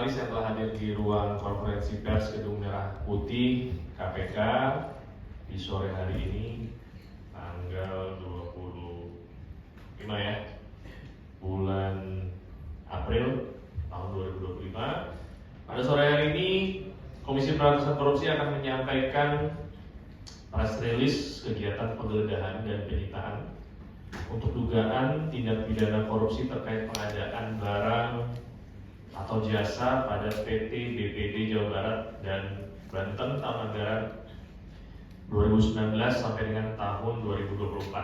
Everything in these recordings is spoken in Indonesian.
jurnalis yang telah hadir di ruang konferensi pers Gedung Merah Putih KPK di sore hari ini tanggal 25 ya bulan April tahun 2025. Pada sore hari ini Komisi Pemberantasan Korupsi akan menyampaikan press release kegiatan penggeledahan dan penyitaan untuk dugaan tindak pidana korupsi terkait pengadaan barang atau jasa pada PT BPD Jawa Barat dan Banten tahun anggaran 2019 sampai dengan tahun 2024.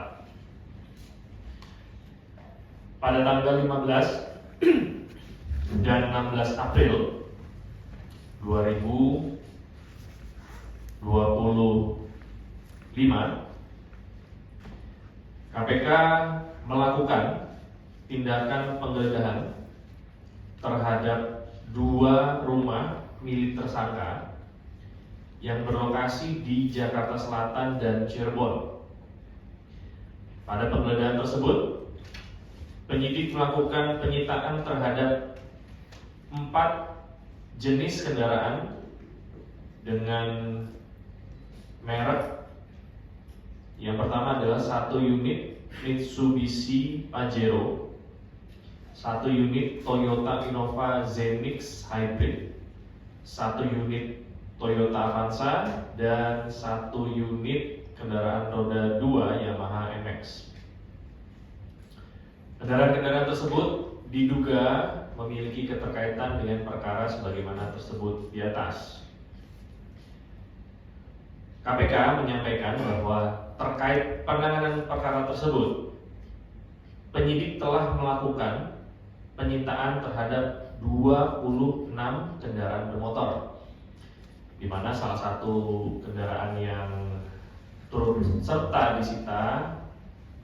Pada tanggal 15 dan 16 April 2025, KPK melakukan tindakan penggeledahan terhadap 2 rumah milik tersangka yang berlokasi di Jakarta Selatan dan Cirebon. Pada penggeledahan tersebut, penyidik melakukan penyitaan terhadap 4 jenis kendaraan dengan merek. Yang pertama adalah 1 unit Mitsubishi Pajero, 1 unit Toyota Innova Zenix Hybrid, 1 unit Toyota Avanza, dan 1 unit kendaraan roda 2 Yamaha MX. Kendaraan-kendaraan tersebut diduga memiliki keterkaitan dengan perkara sebagaimana tersebut di atas. KPK menyampaikan bahwa terkait penanganan perkara tersebut, penyidik telah melakukan penyitaan terhadap 26 kendaraan bermotor, di mana salah satu kendaraan yang turut serta disita,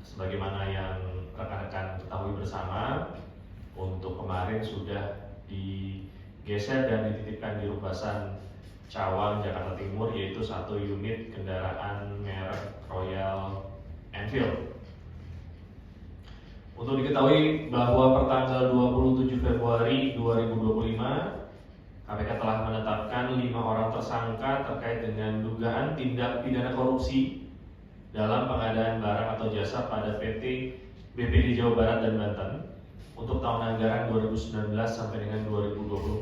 sebagaimana yang rekan-rekan ketahui bersama, untuk kemarin sudah digeser dan dititipkan di Rubasan Cawang, Jakarta Timur, yaitu 1 unit kendaraan merek Royal Enfield. Untuk diketahui bahwa pertanggal 27 Februari 2025, KPK telah menetapkan 5 orang tersangka terkait dengan dugaan tindak pidana korupsi dalam pengadaan barang atau jasa pada PT BPD Jawa Barat dan Banten untuk tahun anggaran 2019 sampai dengan 2024.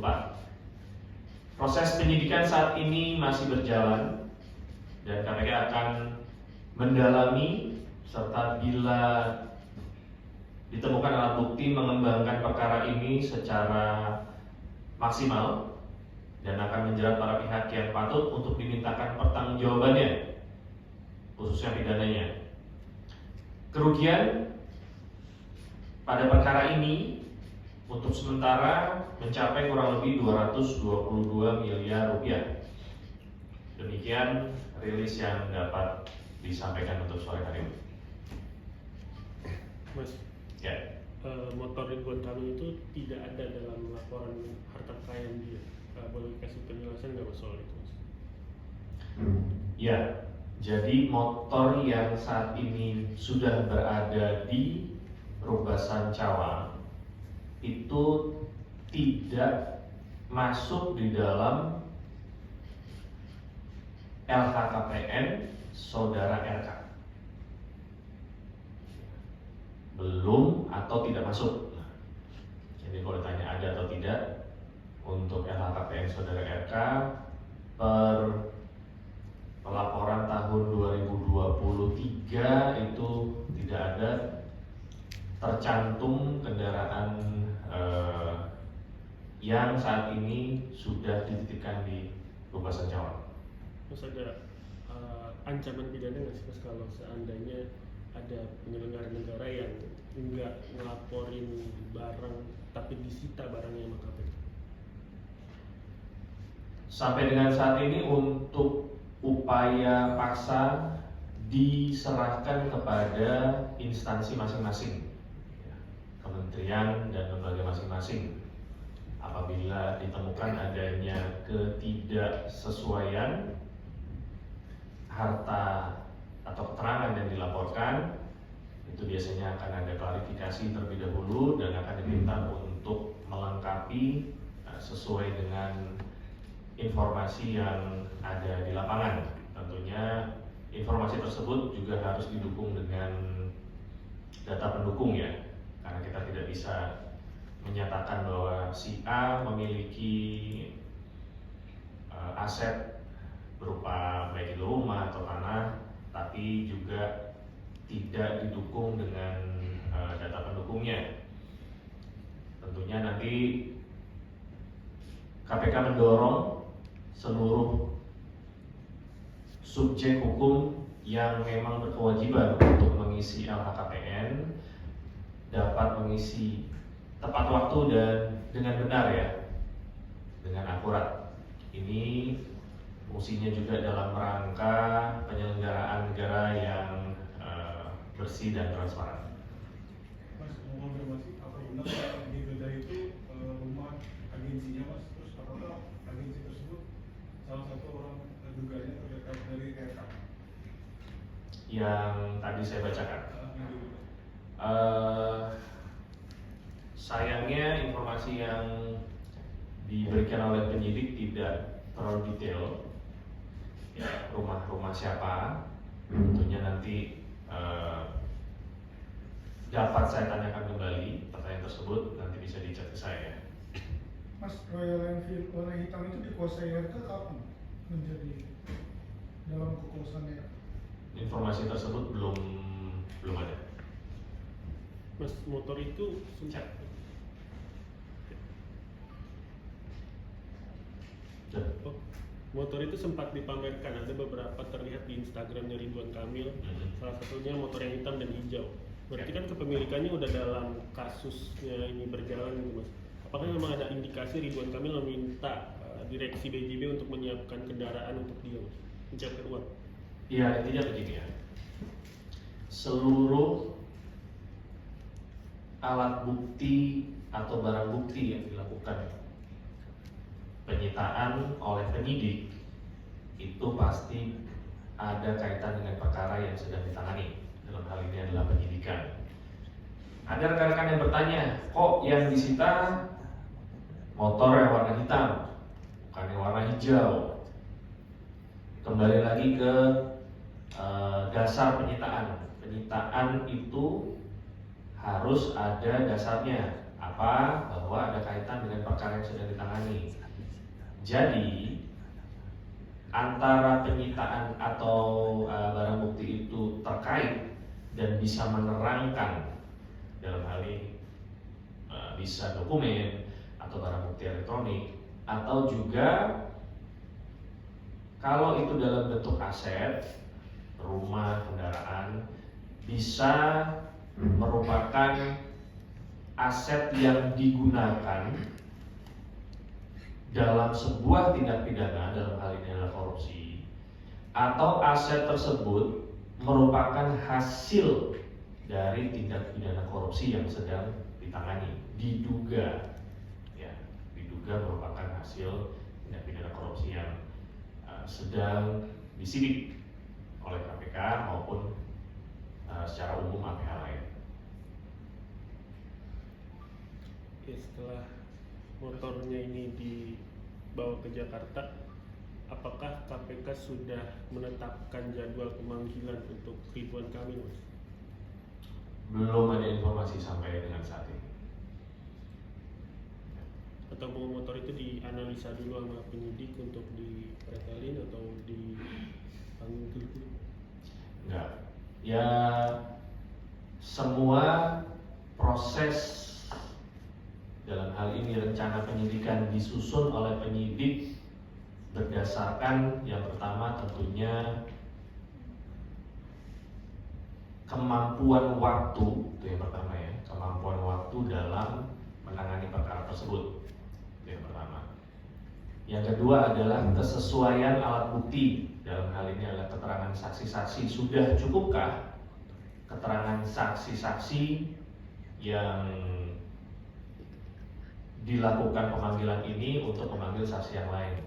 Proses penyidikan saat ini masih berjalan dan KPK akan mendalami serta bila ditemukan alat bukti mengembangkan perkara ini secara maksimal dan akan menjerat para pihak yang patut untuk dimintakan pertanggungjawabannya, khususnya pidananya. Kerugian pada perkara ini untuk sementara mencapai kurang lebih 222 miliar rupiah. Demikian rilis yang dapat disampaikan untuk sore hari ini. Mas, Ya. motor Ridwan Kamil itu tidak ada dalam laporan harta kekayaan dia. Boleh kasih penjelasan nggak Mas soal itu, Mas? Ya, jadi motor yang saat ini sudah berada di Rubasan Cawang itu tidak masuk di dalam LHKPN saudara RK. Belum atau tidak masuk. Jadi kalau ditanya ada atau tidak untuk LHKPN saudara RK per pelaporan tahun 2023 itu tidak ada tercantum kendaraan yang saat ini sudah dititipkan di Rubasan Cawang. Terus ada ancaman pidana nggak sih Mas kalau seandainya ada penyelenggara negara yang nggak ngelaporin barang tapi disita barangnya sama KPK? Sampai dengan saat ini untuk upaya paksa diserahkan kepada instansi masing-masing, kementerian dan lembaga masing-masing. Apabila ditemukan adanya ketidaksesuaian harta atau keterangan yang dilaporkan, itu biasanya akan ada klarifikasi terlebih dahulu dan akan diminta untuk melengkapi sesuai dengan informasi yang ada di lapangan. Tentunya informasi tersebut juga harus didukung dengan data pendukung ya, karena kita tidak bisa menyatakan bahwa si A memiliki aset berupa baik itu rumah atau tanah, tapi juga tidak didukung dengan data pendukungnya. Tentunya nanti KPK mendorong seluruh subjek hukum yang memang berkewajiban untuk mengisi LHKPN dapat mengisi tepat waktu dan dengan benar ya, dengan akurat. Ini fungsinya juga dalam rangka penyelenggaraan negara yang bersih dan transparan. Mas, mau konfirmasi apa benar di Beda itu rumah agensinya Mas, terus apakah agensi tersebut salah satu orang terduga terdekat dari RK? Yang tadi saya bacakan. Sayangnya informasi yang diberikan oleh penyidik tidak terlalu detail. Ya, rumah-rumah siapa, tentunya nanti dapat saya tanyakan kembali pertanyaan tersebut, nanti bisa dicek ke saya. Mas, Royal Enfield warna hitam itu dikuasai RK kapan menjadi dalam kekuasaannya? Informasi tersebut belum ada. Mas, motor itu Oh, motor itu sempat dipamerkan, ada beberapa terlihat di Instagramnya Ridwan Kamil, salah satunya motor yang hitam dan hijau. Berarti kan kepemilikannya udah dalam kasusnya ini berjalan gitu Mas. Apakah memang ada indikasi Ridwan Kamil meminta direksi BJB untuk menyiapkan kendaraan untuk dia Mas, mencapai uang? Iya, intinya begini ya. Seluruh alat bukti atau barang bukti yang dilakukan penyitaan oleh penyidik itu pasti ada kaitan dengan perkara yang sedang ditangani. Dalam hal ini adalah penyidikan. Ada rekan-rekan yang bertanya, kok yang disita motor yang warna hitam, bukan yang warna hijau? Kembali lagi ke dasar penyitaan. Penyitaan itu harus ada dasarnya, apa? Bahwa ada kaitan dengan perkara yang sedang ditangani. Jadi antara penyitaan atau barang bukti itu terkait dan bisa menerangkan, dalam hal ini bisa dokumen atau barang bukti elektronik, atau juga kalau itu dalam bentuk aset, rumah, kendaraan, bisa merupakan aset yang digunakan dalam sebuah tindak pidana, dalam hal ini adalah korupsi, atau aset tersebut merupakan hasil dari tindak pidana korupsi yang sedang ditangani, diduga merupakan hasil tindak pidana korupsi yang sedang disidik oleh KPK maupun secara umum APH lain. Ya, setelah motornya ini dibawa ke Jakarta, apakah KPK sudah menetapkan jadwal pemanggilan untuk Ridwan Kamil, Mas? Belum ada informasi sampai dengan saat ini. Atau motor itu dianalisa dulu sama penyidik untuk dipretelin atau dipanggil dulu? Enggak. Ya, semua proses dalam hal ini rencana penyidikan disusun oleh penyidik berdasarkan yang pertama tentunya kemampuan waktu, itu yang pertama ya, kemampuan waktu dalam menangani perkara tersebut, itu yang pertama. Yang kedua adalah kesesuaian alat bukti, dalam hal ini adalah keterangan saksi-saksi. Sudah cukupkah keterangan saksi-saksi yang dilakukan pemanggilan ini untuk memanggil saksi yang lain?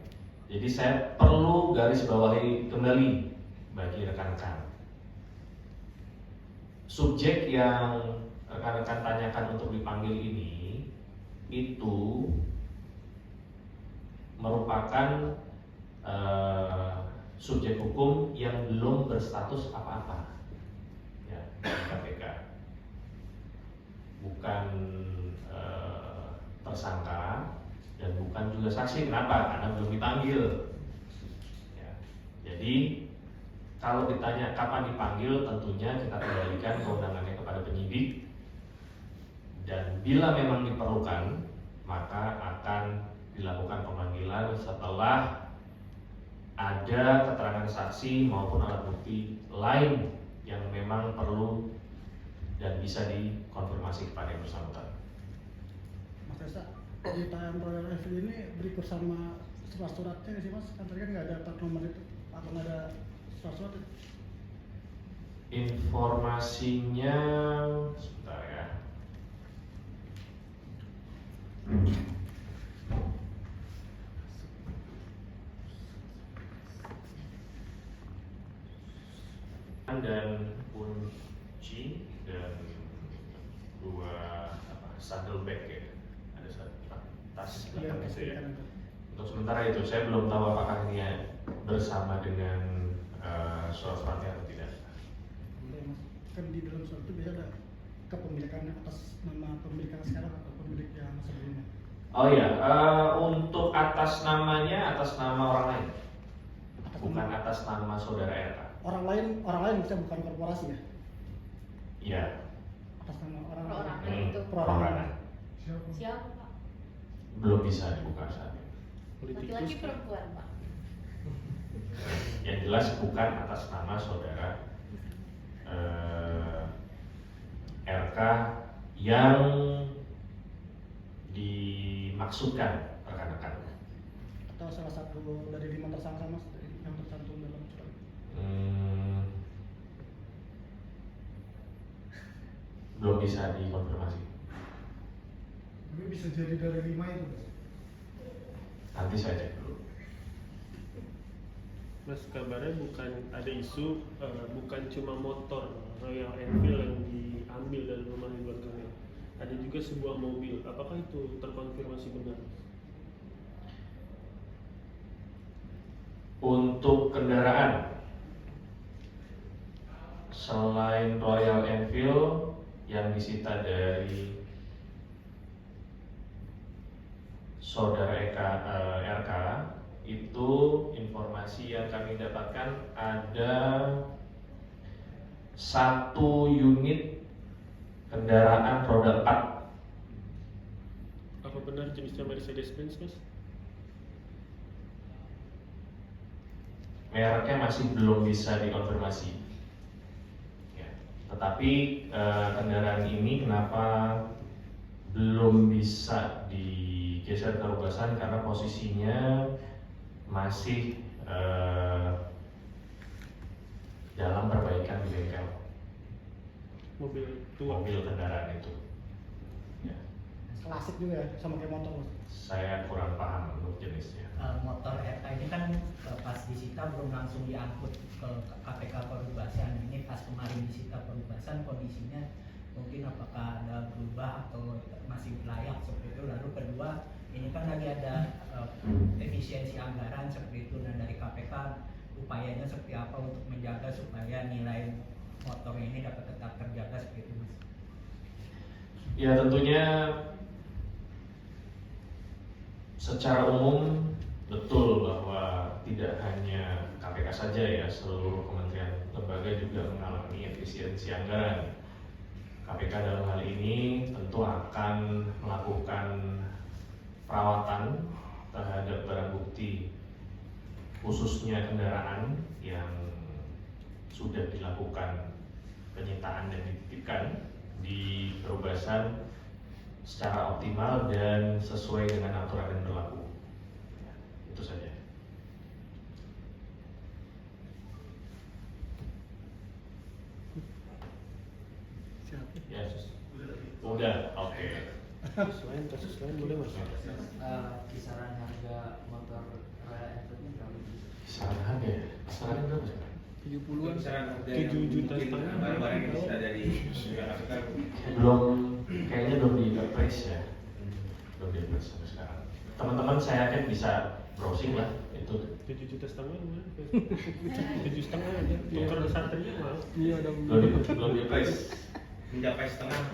Jadi saya perlu garis bawahi kembali bagi rekan-rekan. Subjek yang rekan-rekan tanyakan untuk dipanggil ini itu merupakan subjek hukum yang belum berstatus apa-apa ya, di KPK, bukan tersangka dan bukan juga saksi. Kenapa? Karena belum dipanggil ya. Jadi kalau ditanya kapan dipanggil, tentunya kita kembalikan kewenangannya kepada penyidik, dan bila memang diperlukan maka akan dilakukan pemanggilan setelah ada keterangan saksi maupun alat bukti lain yang memang perlu dan bisa dikonfirmasi kepada yang bersangkutan. Mas Reza, penyitaan Royal Enfield ini berikut sama surat-suratnya nggak sih Mas? Kan tadi kan nggak ada plat nomor itu, atau nggak ada surat-surat itu? Informasinya sebentar ya. Dan kunci dan dua saddlebag ya, ada tas Iya, belakang itu ya. kan itu. Untuk sementara itu saya belum tahu apakah ini bersama dengan surat-suratnya atau tidak. Boleh Mas, kan di dalam surat itu biasa ada kepemilikan atas nama pemilik yang sekarang atau pemilik yang sebelumnya. Oh iya, untuk atas namanya atas nama orang lain, bukan atas nama saudara RK. Orang lain bisa, bukan korporasi ya? Iya. Atas nama orang Perorangan lain. itu. Perorangan. Siapa? Siapa Pak? Belum bisa dibuka saat ini. Laki-laki perempuan Pak? Yang jelas bukan atas nama saudara RK yang dimaksudkan rekan-rekan. Atau salah satu dari 5 tersangka Mas yang tercantum dalam surat. Belum bisa dikonfirmasi. Tapi bisa jadi dari 5 itu. Nanti saya cek dulu. Mas, kabarnya bukan ada isu bukan cuma motor Royal Enfield yang diambil dari rumah Ridwan Kamil, ada juga sebuah mobil. Apakah itu terkonfirmasi benar? Untuk kendaraan selain Royal Enfield yang disita dari saudara RK, itu informasi yang kami dapatkan ada 1 unit kendaraan roda 4. Apa benar jenisnya Mercedes-Benz, Mas? Mereknya masih belum bisa dikonfirmasi ya. Tetapi kendaraan ini kenapa belum bisa digeser ke Rubasan, karena posisinya masih dalam perbaikan di bengkel Mobil tua. mobil kendaraan itu ya. Klasik juga ya, sama kayak motor Mas. Saya kurang paham untuk jenisnya. Motor RK ini kan pas disita belum langsung diangkut ke KPK Perubasan. Ini pas kemarin disita Perubasan, kondisinya mungkin apakah ada berubah atau masih layak seperti itu. Lalu kedua, ini kan lagi ada efisiensi anggaran seperti itu. Nah, dari KPK upayanya seperti apa untuk menjaga supaya nilai motor ini dapat tetap terjaga seperti itu, Mas? Ya, tentunya secara umum betul bahwa tidak hanya KPK saja ya, seluruh kementerian lembaga juga mengalami efisiensi anggaran. KPK dalam hal ini tentu akan melakukan perawatan terhadap barang bukti, khususnya kendaraan yang sudah dilakukan penyitaan dan dititipkan di Perubasan secara optimal dan sesuai dengan aturan yang berlaku. Ya, itu saja. Siapa? Ya, udah, oke. Kasus lain boleh Mas? Kisaran harga motor Royal Enfield ini berapa? Kisaran harga ya? Kisaran berapa sih? 70-an, Kisaran harga 7 yang juta mungkin setengah. barang-barang yang disita dari Belum, kayaknya belum di appraise ya. Belum di appraise sampai sekarang. teman-teman saya yakin bisa browsing lah itu. 7,5 juta mana? 7,5 aja. Tuker santrinya mau. Iya dong. Belum di price. Mencapai setengah